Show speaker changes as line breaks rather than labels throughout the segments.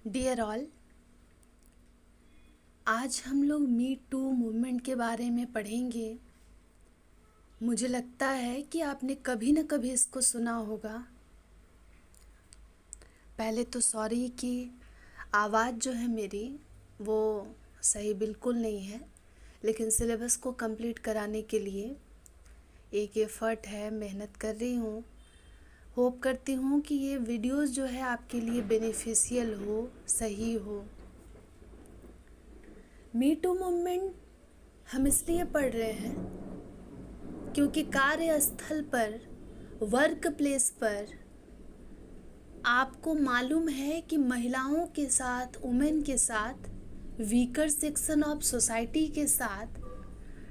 Dear all, आज हम लोग मी टू मूवमेंट के बारे में पढ़ेंगे। मुझे लगता है कि आपने कभी न कभी इसको सुना होगा। पहले तो सॉरी कि आवाज़ जो है मेरी वो सही बिल्कुल नहीं है, लेकिन सिलेबस को कंप्लीट कराने के लिए एक एफ़र्ट है, मेहनत कर रही हूँ। होप करती हूँ कि ये वीडियोस जो है आपके लिए बेनिफिशियल हो, सही हो। मी टू मूवमेंट हम इसलिए पढ़ रहे हैं क्योंकि कार्यस्थल पर, वर्क प्लेस पर आपको मालूम है कि महिलाओं के साथ, वुमेन के साथ, वीकर सेक्शन ऑफ सोसाइटी के साथ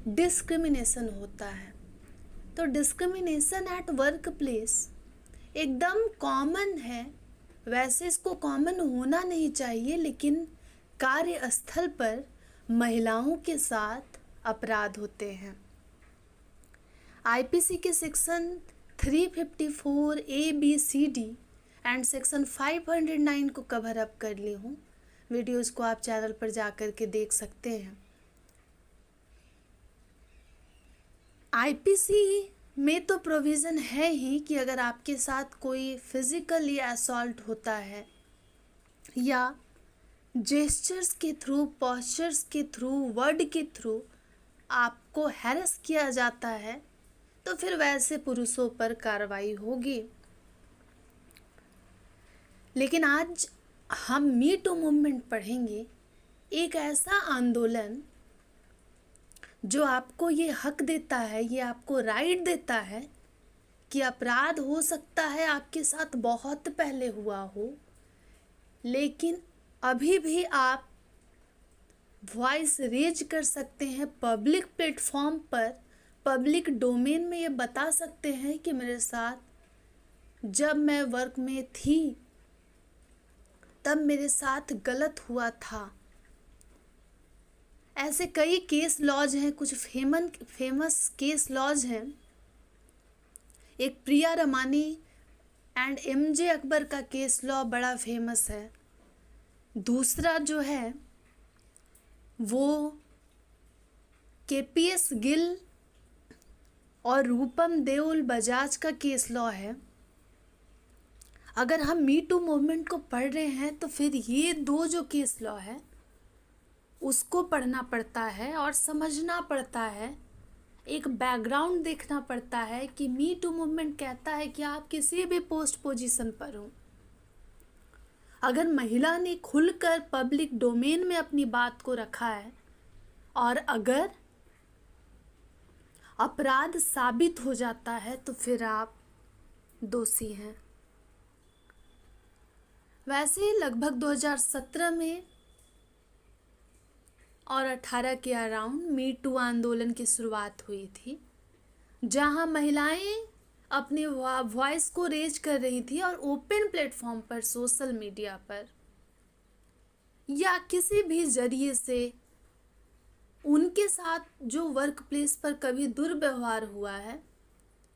डिस्क्रिमिनेशन होता है। तो डिस्क्रिमिनेशन एट वर्क प्लेस एकदम कॉमन है। वैसे इसको कॉमन होना नहीं चाहिए, लेकिन कार्यस्थल पर महिलाओं के साथ अपराध होते हैं। आईपीसी के सेक्शन 354 ABCD एंड सेक्शन 509 को कवर अप कर ली हूँ। वीडियोज़ को आप चैनल पर जा कर के देख सकते हैं। आईपीसी में तो प्रोविज़न है ही कि अगर आपके साथ कोई फिज़िकली असॉल्ट होता है या जेस्चर्स के थ्रू, पॉस्चर्स के थ्रू, वर्ड के थ्रू आपको हैरेस किया जाता है, तो फिर वैसे पुरुषों पर कार्रवाई होगी। लेकिन आज हम मी टू मूवमेंट पढ़ेंगे, एक ऐसा आंदोलन जो आपको ये हक देता है, ये आपको राइट देता है कि अपराध हो सकता है आपके साथ बहुत पहले हुआ हो, लेकिन अभी भी आप वॉइस रेज कर सकते हैं पब्लिक प्लेटफॉर्म पर, पब्लिक डोमेन में। ये बता सकते हैं कि मेरे साथ जब मैं वर्क में थी तब मेरे साथ गलत हुआ था। ऐसे कई केस लॉज हैं, कुछ फेमस केस लॉज हैं। एक प्रिया रमानी एंड MJ अकबर का केस लॉ बड़ा फेमस है। दूसरा जो है वो KPS गिल और रूपम देओल बजाज का केस लॉ है। अगर हम मी टू मूवमेंट को पढ़ रहे हैं तो फिर ये दो जो केस लॉ है उसको पढ़ना पड़ता है और समझना पड़ता है। एक बैकग्राउंड देखना पड़ता है कि मी टू मूवमेंट कहता है कि आप किसी भी पोस्ट पोजीशन पर हो, अगर महिला ने खुलकर पब्लिक डोमेन में अपनी बात को रखा है और अगर अपराध साबित हो जाता है तो फिर आप दोषी हैं। वैसे लगभग 2017 में और 18 के अराउंड मी टू आंदोलन की शुरुआत हुई थी, जहां महिलाएं अपने वॉइस को रेज कर रही थी और ओपन प्लेटफॉर्म पर, सोशल मीडिया पर या किसी भी जरिए से उनके साथ जो वर्क प्लेस पर कभी दुर्व्यवहार हुआ है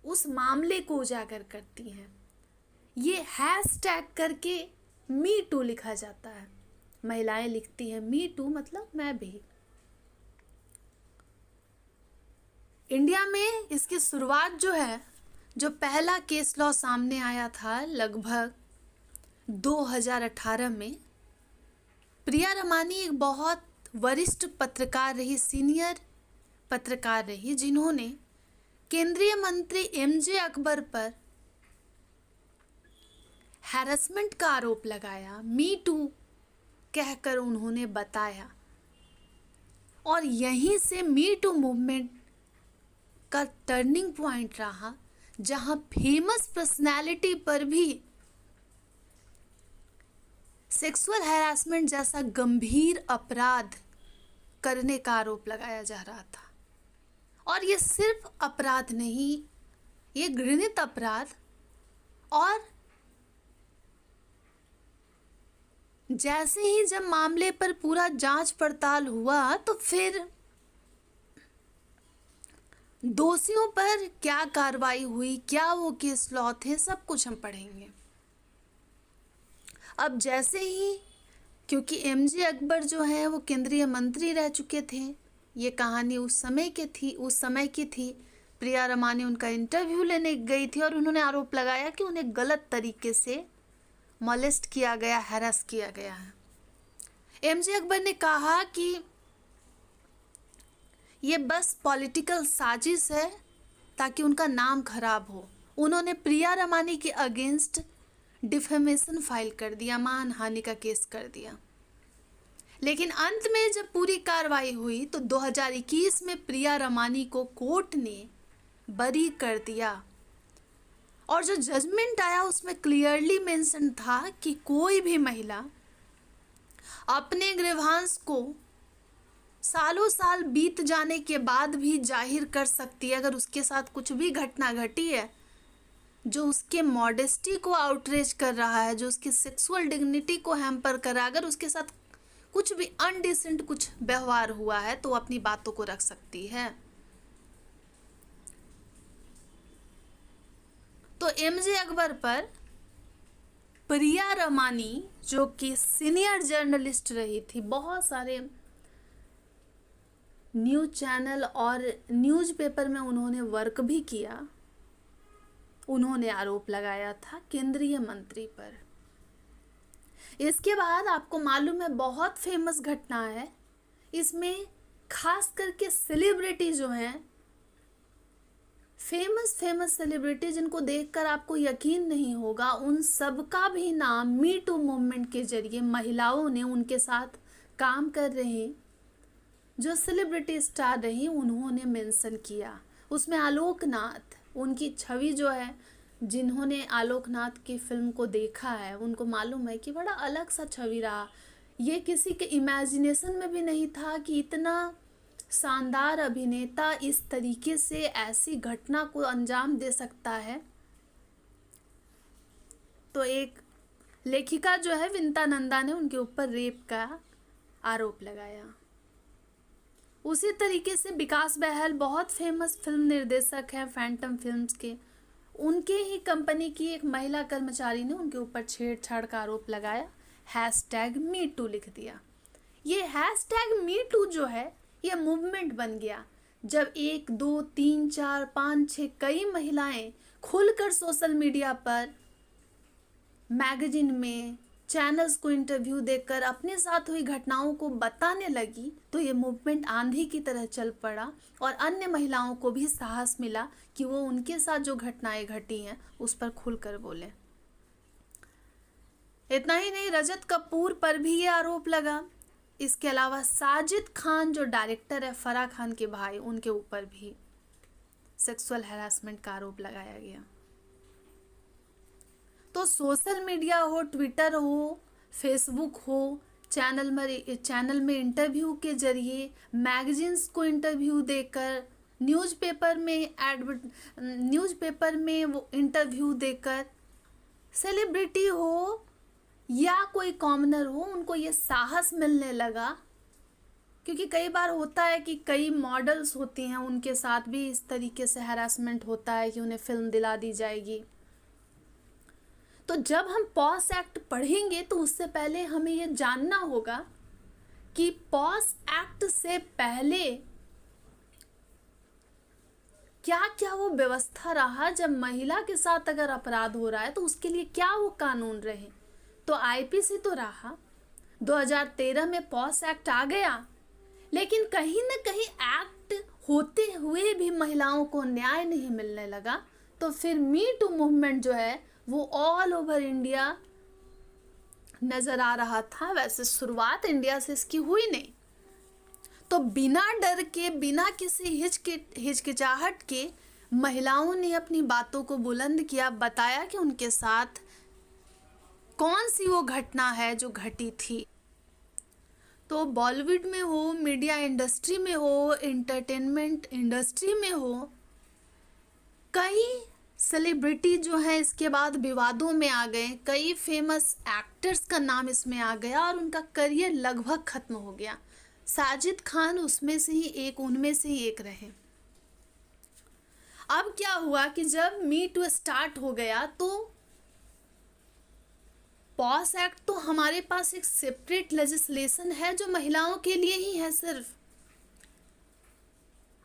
उस मामले को उजागर करती हैं। ये हैशटैग करके मी टू लिखा जाता है। महिलाएं लिखती हैं मी टू, मतलब मैं भी। इंडिया में इसकी शुरुआत जो है, जो पहला केस लॉ सामने आया था लगभग 2018 में। प्रिया रमानी एक बहुत वरिष्ठ पत्रकार रही, सीनियर पत्रकार रही, जिन्होंने केंद्रीय मंत्री MJ अकबर पर हैरेसमेंट का आरोप लगाया, मी टू कहकर उन्होंने बताया। और यहीं से मी टू मूवमेंट का टर्निंग पॉइंट रहा, जहां फेमस पर्सनालिटी पर भी सेक्सुअल हैरासमेंट जैसा गंभीर अपराध करने का आरोप लगाया जा रहा था। और ये सिर्फ अपराध नहीं, ये घृणित अपराध। और जैसे ही जब मामले पर पूरा जांच पड़ताल हुआ तो फिर दोषियों पर क्या कार्रवाई हुई, क्या वो केस लॉ थे, सब कुछ हम पढ़ेंगे। अब जैसे ही क्योंकि एमजे अकबर जो है वो केंद्रीय मंत्री रह चुके थे। ये कहानी उस समय की थी। प्रिया रमानी उनका इंटरव्यू लेने गई थी और उन्होंने आरोप लगाया कि उन्हें गलत तरीके से मॉलेस्ट किया गया, हैरेस किया गया है। एमजे अकबर ने कहा कि ये बस पॉलिटिकल साजिश है ताकि उनका नाम खराब हो। उन्होंने प्रिया रमानी के अगेंस्ट डिफेमेशन फाइल कर दिया, मानहानि का केस कर दिया। लेकिन अंत में जब पूरी कार्रवाई हुई तो 2021 में प्रिया रमानी को कोर्ट ने बरी कर दिया और जो जजमेंट आया उसमें क्लियरली मेंशन था कि कोई भी महिला अपने ग्रीवांस को सालों साल बीत जाने के बाद भी जाहिर कर सकती है। अगर उसके साथ कुछ भी घटना घटी है जो उसके मॉडेस्टी को आउटरीच कर रहा है, जो उसकी सेक्सुअल डिग्निटी को हैम्पर कर रहा है, अगर उसके साथ कुछ भी अनडिसेंट कुछ व्यवहार हुआ है तो वो अपनी बातों को रख सकती है। तो एमजे अकबर पर प्रिया रमानी जो कि सीनियर जर्नलिस्ट रही थी, बहुत सारे न्यूज़ चैनल और न्यूज़पेपर में उन्होंने वर्क भी किया, उन्होंने आरोप लगाया था केंद्रीय मंत्री पर। इसके बाद आपको मालूम है बहुत फेमस घटना है, इसमें खास करके सेलिब्रिटी जो हैं, फेमस सेलिब्रिटी जिनको देखकर आपको यकीन नहीं होगा, उन सब का भी नाम मी टू मूवमेंट के जरिए महिलाओं ने उनके साथ काम कर रहे जो सेलिब्रिटी स्टार रही उन्होंने मेंशन किया। उसमें आलोकनाथ, उनकी छवि जो है, जिन्होंने आलोकनाथ की फिल्म को देखा है उनको मालूम है कि बड़ा अलग सा छवि रहा। ये किसी के इमेजिनेशन में भी नहीं था कि इतना शानदार अभिनेता इस तरीके से ऐसी घटना को अंजाम दे सकता है। तो एक लेखिका जो है विंता नंदा ने उनके ऊपर रेप का आरोप लगाया। उसी तरीके से विकास बहल बहुत फेमस फिल्म निर्देशक हैं फैंटम फिल्म्स के, उनके ही कंपनी की एक महिला कर्मचारी ने उनके ऊपर छेड़छाड़ का आरोप लगाया, #MeToo लिख दिया। ये #MeToo जो है ये मूवमेंट बन गया जब 1 2 3 4 5 6 कई महिलाएं खुलकर सोशल मीडिया पर, मैगजीन में, चैनल्स को इंटरव्यू देकर अपने साथ हुई घटनाओं को बताने लगी, तो ये मूवमेंट आंधी की तरह चल पड़ा और अन्य महिलाओं को भी साहस मिला कि वो उनके साथ जो घटनाएं घटी हैं उस पर खुलकर बोलें। इतना ही नहीं, रजत कपूर पर भी ये आरोप लगा। इसके अलावा साजिद खान जो डायरेक्टर है, फराह खान के भाई, उनके ऊपर भी सेक्सुअल हैरासमेंट का आरोप लगाया गया। तो सोशल मीडिया हो, ट्विटर हो, फेसबुक हो, चैनल में इंटरव्यू के जरिए, मैगजीन्स को इंटरव्यू देकर, न्यूज़पेपर में वो इंटरव्यू देकर, सेलिब्रिटी हो या कोई कॉमनर हो, उनको ये साहस मिलने लगा। क्योंकि कई बार होता है कि कई मॉडल्स होती हैं, उनके साथ भी इस तरीके से हैरासमेंट होता है कि उन्हें फिल्म दिला दी जाएगी। तो जब हम पॉस एक्ट पढ़ेंगे तो उससे पहले हमें ये जानना होगा कि पॉस एक्ट से पहले क्या क्या वो व्यवस्था रहा, जब महिला के साथ अगर अपराध हो रहा है तो उसके लिए क्या वो कानून रहे। तो आईपीसी तो रहा, 2013 में पॉस एक्ट आ गया, लेकिन कहीं ना कहीं एक्ट होते हुए भी महिलाओं को न्याय नहीं मिलने लगा। तो फिर मी टू मूवमेंट जो है वो ऑल ओवर इंडिया नज़र आ रहा था। वैसे शुरुआत इंडिया से इसकी हुई नहीं, तो बिना डर के, बिना किसी हिचकिचाहट के महिलाओं ने अपनी बातों को बुलंद किया, बताया कि उनके साथ कौन सी वो घटना है जो घटी थी। तो बॉलीवुड में हो, मीडिया इंडस्ट्री में हो, एंटरटेनमेंट इंडस्ट्री में हो, कई सेलिब्रिटी जो है इसके बाद विवादों में आ गए, कई फेमस एक्टर्स का नाम इसमें आ गया और उनका करियर लगभग खत्म हो गया। साजिद खान उनमें से ही एक रहे। अब क्या हुआ कि जब मी टू स्टार्ट हो गया तो पॉस एक्ट तो हमारे पास एक सेपरेट लेजिस्लेशन है जो महिलाओं के लिए ही है सिर्फ।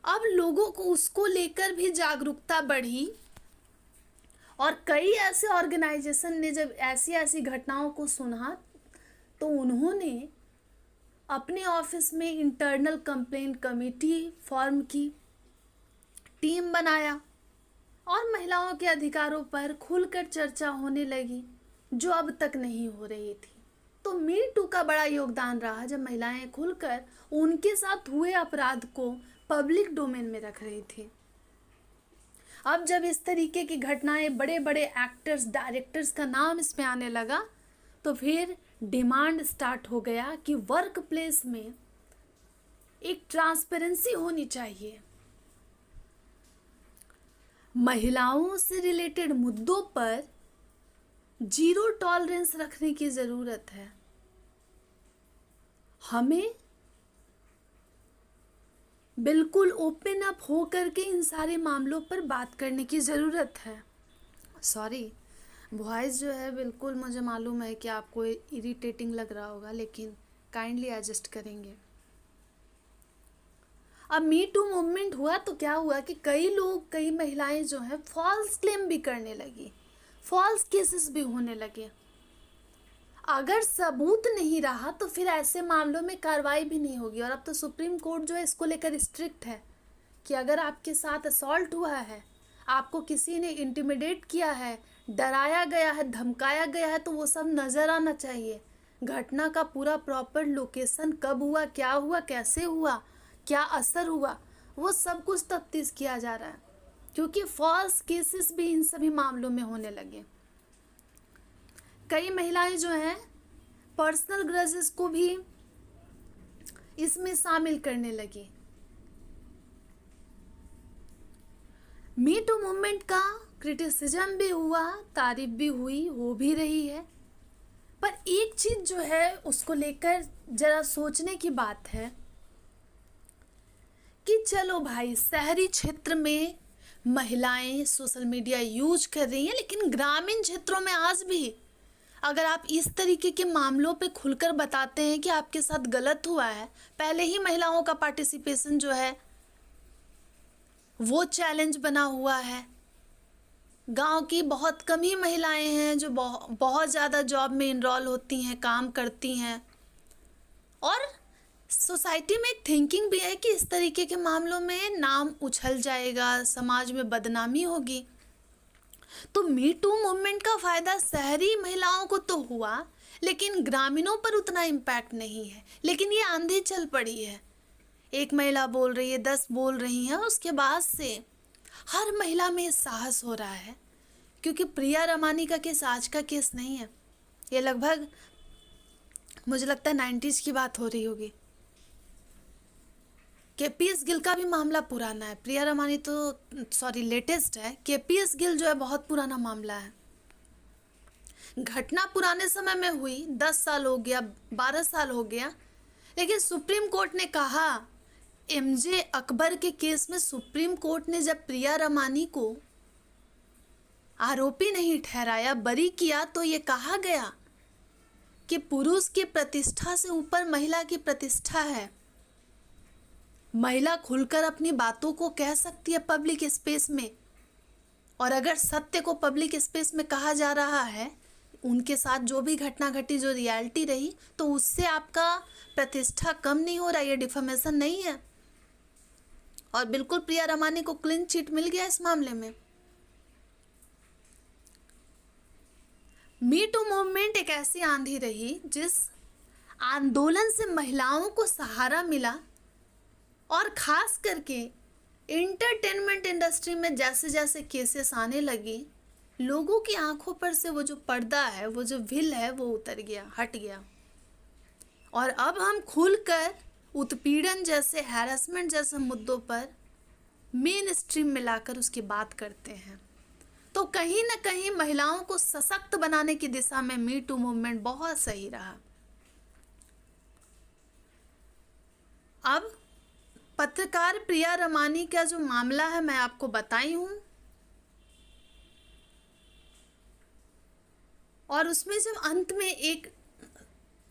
अब लोगों को उसको लेकर भी जागरूकता बढ़ी और कई ऐसे ऑर्गेनाइजेशन ने जब ऐसी ऐसी घटनाओं को सुना तो उन्होंने अपने ऑफिस में इंटरनल कंप्लेंट कमेटी फॉर्म की, टीम बनाया और महिलाओं के अधिकारों पर खुलकर चर्चा होने लगी जो अब तक नहीं हो रही थी। तो मी टू का बड़ा योगदान रहा जब महिलाएं खुलकर उनके साथ हुए अपराध को पब्लिक डोमेन में रख रही थी। अब जब इस तरीके की घटनाएं बड़े बड़े एक्टर्स डायरेक्टर्स का नाम इसमें आने लगा तो फिर डिमांड स्टार्ट हो गया कि वर्क प्लेस में एक ट्रांसपेरेंसी होनी चाहिए। महिलाओं से रिलेटेड मुद्दों पर जीरो टॉलरेंस रखने की ज़रूरत है। हमें बिल्कुल ओपन अप हो करके इन सारे मामलों पर बात करने की ज़रूरत है। सॉरी, वॉइस जो है बिल्कुल मुझे मालूम है कि आपको इरिटेटिंग लग रहा होगा, लेकिन काइंडली एडजस्ट करेंगे। अब मी टू मूवमेंट हुआ तो क्या हुआ कि कई महिलाएं जो हैं फॉल्स क्लेम भी करने लगी, फॉल्स केसेस भी होने लगे। अगर सबूत नहीं रहा तो फिर ऐसे मामलों में कार्रवाई भी नहीं होगी। और अब तो सुप्रीम कोर्ट जो है इसको लेकर स्ट्रिक्ट है कि अगर आपके साथ असॉल्ट हुआ है, आपको किसी ने इंटिमिडेट किया है, डराया गया है, धमकाया गया है, तो वो सब नज़र आना चाहिए। घटना का पूरा प्रॉपर लोकेशन, कब हुआ, क्या हुआ, कैसे हुआ, क्या असर हुआ, वो सब कुछ तफ्तीश किया जा रहा है, क्योंकि फॉल्स केसेस भी इन सभी मामलों में होने लगे। कई महिलाएं जो हैं पर्सनल ग्रजेस को भी इसमें शामिल करने लगी। मी टू मूवमेंट का क्रिटिसिज्म भी हुआ, तारीफ भी हुई, हो भी रही है। पर एक चीज़ जो है उसको लेकर ज़रा सोचने की बात है कि चलो भाई, शहरी क्षेत्र में महिलाएं सोशल मीडिया यूज कर रही हैं, लेकिन ग्रामीण क्षेत्रों में आज भी अगर आप इस तरीके के मामलों पे खुलकर बताते हैं कि आपके साथ गलत हुआ है, पहले ही महिलाओं का पार्टिसिपेशन जो है वो चैलेंज बना हुआ है। गांव की बहुत कम ही महिलाएं हैं जो बहुत ज़्यादा जॉब में इनरोल होती हैं, काम करती हैं, और सोसाइटी में थिंकिंग भी है कि इस तरीके के मामलों में नाम उछल जाएगा, समाज में बदनामी होगी। तो मी टू मूवमेंट का फ़ायदा शहरी महिलाओं को तो हुआ, लेकिन ग्रामीणों पर उतना इम्पैक्ट नहीं है। लेकिन ये आंधी चल पड़ी है, एक महिला बोल रही है, 10 बोल रही हैं, उसके बाद से हर महिला में साहस हो रहा है। क्योंकि प्रिया रमानी का केस आज का केस नहीं है, ये लगभग मुझे लगता है 90s की बात हो रही होगी। केपीएस गिल का भी मामला पुराना है, प्रिया रमानी तो लेटेस्ट है। केपीएस गिल जो है बहुत पुराना मामला है। घटना पुराने समय में हुई, 10 साल हो गया, 12 साल हो गया, लेकिन सुप्रीम कोर्ट ने कहा, एमजे अकबर के केस में सुप्रीम कोर्ट ने जब प्रिया रमानी को आरोपी नहीं ठहराया, बरी किया, तो ये कहा गया कि पुरुष की प्रतिष्ठा से ऊपर महिला की प्रतिष्ठा है। महिला खुलकर अपनी बातों को कह सकती है पब्लिक स्पेस में, और अगर सत्य को पब्लिक स्पेस में कहा जा रहा है, उनके साथ जो भी घटना घटी, जो रियलिटी रही, तो उससे आपका प्रतिष्ठा कम नहीं हो रहा, ये डिफेमेशन नहीं है। और बिल्कुल प्रिया रमानी को क्लीन चिट मिल गया इस मामले में। मी टू मूवमेंट एक ऐसी आंधी रही जिस आंदोलन से महिलाओं को सहारा मिला, और ख़ास करके एंटरटेनमेंट इंडस्ट्री में जैसे जैसे केसेस आने लगी, लोगों की आंखों पर से वो जो पर्दा है, वो जो विल है, वो उतर गया, हट गया। और अब हम खुलकर उत्पीड़न जैसे, हैरेसमेंट जैसे मुद्दों पर मेन स्ट्रीम में लाकर उसकी बात करते हैं। तो कहीं ना कहीं महिलाओं को सशक्त बनाने की दिशा में मी टू मूवमेंट बहुत सही रहा। अब पत्रकार प्रिया रमानी का जो मामला है, मैं आपको बताई हूँ। और उसमें जब अंत में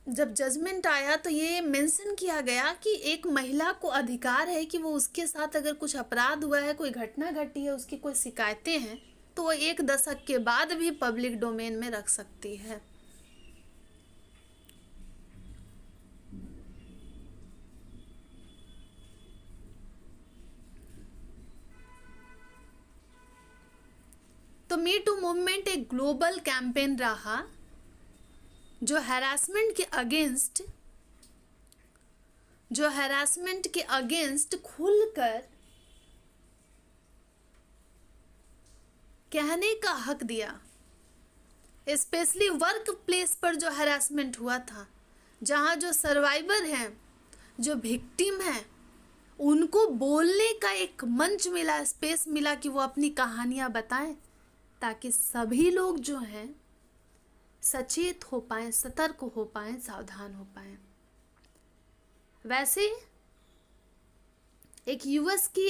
जब जजमेंट आया तो ये मेंशन किया गया कि एक महिला को अधिकार है कि वो उसके साथ अगर कुछ अपराध हुआ है, कोई घटना घटी है, उसकी कोई शिकायतें हैं, तो वो 1 दशक के बाद भी पब्लिक डोमेन में रख सकती है। तो मी टू मूवमेंट एक ग्लोबल कैंपेन रहा जो हैरासमेंट के अगेंस्ट खुलकर कहने का हक दिया। स्पेशली वर्क प्लेस पर जो हैरासमेंट हुआ था, जहाँ जो सर्वाइवर हैं, जो विक्टिम हैं, उनको बोलने का एक मंच मिला, स्पेस मिला कि वो अपनी कहानियाँ बताएं, ताकि सभी लोग जो हैं सचेत हो पाएं, सतर्क हो पाएं, सावधान हो पाएं। वैसे एक यूएस की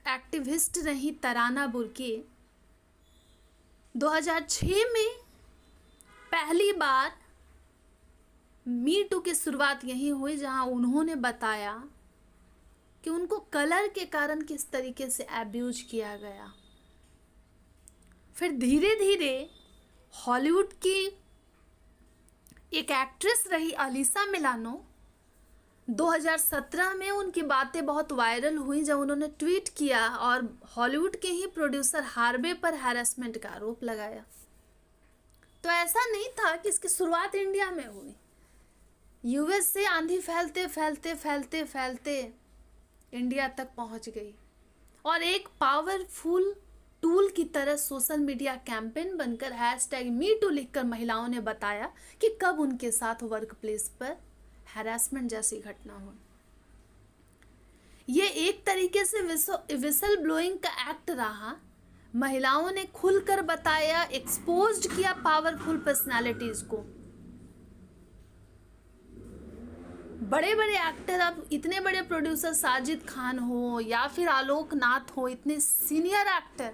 एक्टिविस्ट रही तराना बुर्के 2006 में पहली बार मी टू की शुरुआत यहीं हुई, जहां उन्होंने बताया कि उनको कलर के कारण किस तरीके से अब्यूज किया गया। फिर धीरे धीरे हॉलीवुड की एक एक्ट्रेस रही अलीसा मिलानो, 2017 में उनकी बातें बहुत वायरल हुई जब उन्होंने ट्वीट किया और हॉलीवुड के ही प्रोड्यूसर हार्वे पर हैरेसमेंट का आरोप लगाया। तो ऐसा नहीं था कि इसकी शुरुआत इंडिया में हुई। यूएस से आंधी फैलते फैलते फैलते फैलते इंडिया तक पहुंच गई और एक पावरफुल टूल की तरह सोशल मीडिया कैंपेन बनकर #MeToo लिखकर महिलाओं ने बताया कि कब उनके साथ वर्क प्लेस पर हैरेसमेंट जैसी घटना हो। ये एक तरीके से विसल ब्लोइंग का एक्ट रहा। महिलाओं ने खुलकर बताया, एक्सपोज्ड किया पावरफुल पर्सनालिटीज को। बड़े बड़े एक्टर, अब इतने बड़े प्रोड्यूसर साजिद खान हो या फिर आलोक नाथ हो, इतने सीनियर एक्टर,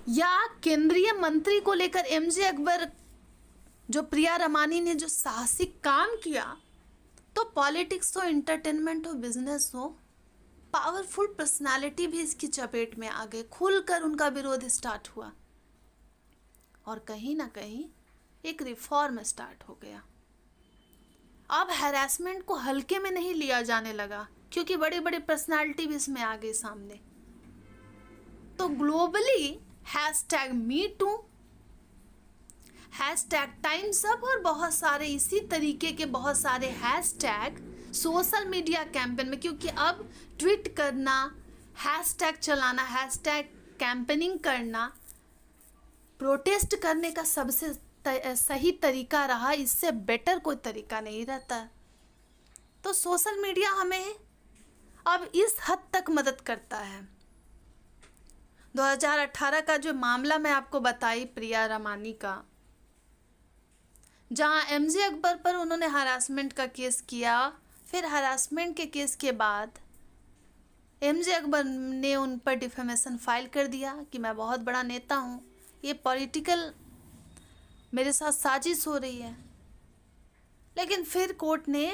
या केंद्रीय मंत्री को लेकर एमजे अकबर, जो प्रिया रमानी ने जो साहसिक काम किया, तो पॉलिटिक्स हो, एंटरटेनमेंट हो, बिजनेस हो, पावरफुल पर्सनालिटी भी इसकी चपेट में आ गए। खुलकर उनका विरोध स्टार्ट हुआ और कहीं ना कहीं एक रिफॉर्म स्टार्ट हो गया। अब हैरेसमेंट को हल्के में नहीं लिया जाने लगा, क्योंकि बड़े बड़े पर्सनालिटी भी इसमें आ गए सामने। तो ग्लोबली #MeToo, #TimeSup और बहुत सारे इसी तरीके के बहुत सारे हैशटैग सोशल मीडिया कैंपेन में, क्योंकि अब ट्वीट करना, हैशटैग चलाना, हैशटैग कैंपेनिंग करना, प्रोटेस्ट करने का सबसे सही तरीका रहा। इससे बेटर कोई तरीका नहीं रहता। तो सोशल मीडिया हमें अब इस हद तक मदद करता है। 2018 का जो मामला मैं आपको बताई प्रिया रमानी का, जहां एमजे अकबर पर उन्होंने हरासमेंट का केस किया, फिर हरासमेंट के केस के बाद एमजे अकबर ने उन पर डिफेमेशन फाइल कर दिया कि मैं बहुत बड़ा नेता हूं, ये पॉलिटिकल मेरे साथ साजिश हो रही है। लेकिन फिर कोर्ट ने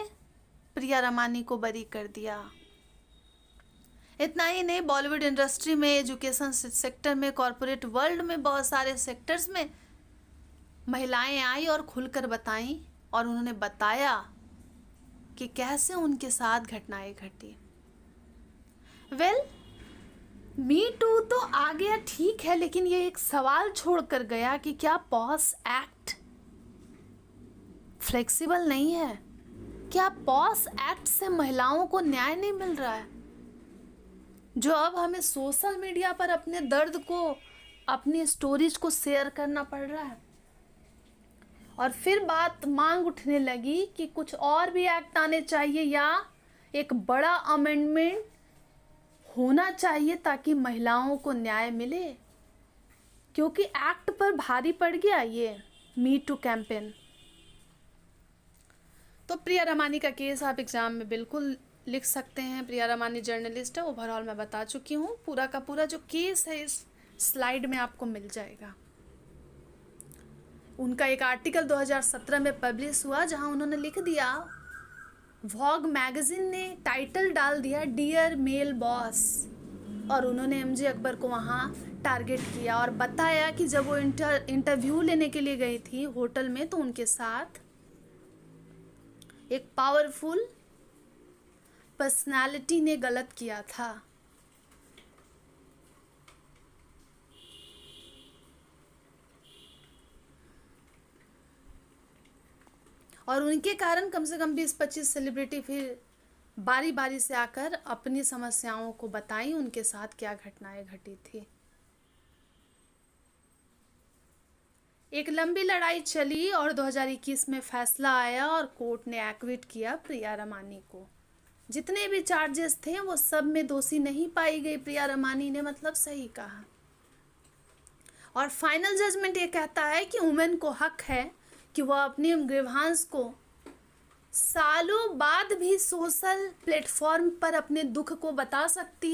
प्रिया रमानी को बरी कर दिया। इतना ही नहीं, बॉलीवुड इंडस्ट्री में, एजुकेशन सेक्टर में, कॉरपोरेट वर्ल्ड में, बहुत सारे सेक्टर्स में महिलाएं आई और खुलकर बताईं और उन्होंने बताया कि कैसे उनके साथ घटनाएं घटी। मी टू तो आ गया, ठीक है, लेकिन ये एक सवाल छोड़ कर गया कि क्या पॉस एक्ट फ्लेक्सिबल नहीं है? क्या पॉस एक्ट से महिलाओं को न्याय नहीं मिल रहा है? जो अब हमें सोशल मीडिया पर अपने दर्द को, अपनी स्टोरीज को शेयर करना पड़ रहा है। और फिर बात मांग उठने लगी कि कुछ और भी एक्ट आने चाहिए या एक बड़ा अमेंडमेंट होना चाहिए ताकि महिलाओं को न्याय मिले, क्योंकि एक्ट पर भारी पड़ गया ये मी टू कैंपेन। तो प्रिया रमानी का केस आप एग्जाम में बिल्कुल लिख सकते हैं। प्रिया रमानी जर्नलिस्ट है, ओवरऑल मैं बता चुकी हूँ। पूरा का पूरा जो केस है इस स्लाइड में आपको मिल जाएगा। उनका एक आर्टिकल 2017 में पब्लिश हुआ जहां उन्होंने लिख दिया, वॉग मैगजीन ने टाइटल डाल दिया डियर मेल बॉस, और उन्होंने एमजे अकबर को वहाँ टारगेट किया और बताया कि जब वो इंटरव्यू लेने के लिए गई थी होटल में तो उनके साथ एक पावरफुल पर्सनालिटी ने गलत किया था। और उनके कारण कम से कम 20-25 सेलिब्रिटी फिर बारी बारी से आकर अपनी समस्याओं को बताई, उनके साथ क्या घटनाएं घटी थी। एक लंबी लड़ाई चली और 2021 में फैसला आया और कोर्ट ने एक्विट किया प्रिया रमानी को। जितने भी चार्जेस थे वो सब में दोषी नहीं पाई गई प्रिया रमानी ने, मतलब सही कहा। और फाइनल जजमेंट ये कहता है कि वुमेन को हक है कि वह अपने ग्रीवांस को सालों बाद भी सोशल प्लेटफॉर्म पर अपने दुख को बता सकती है।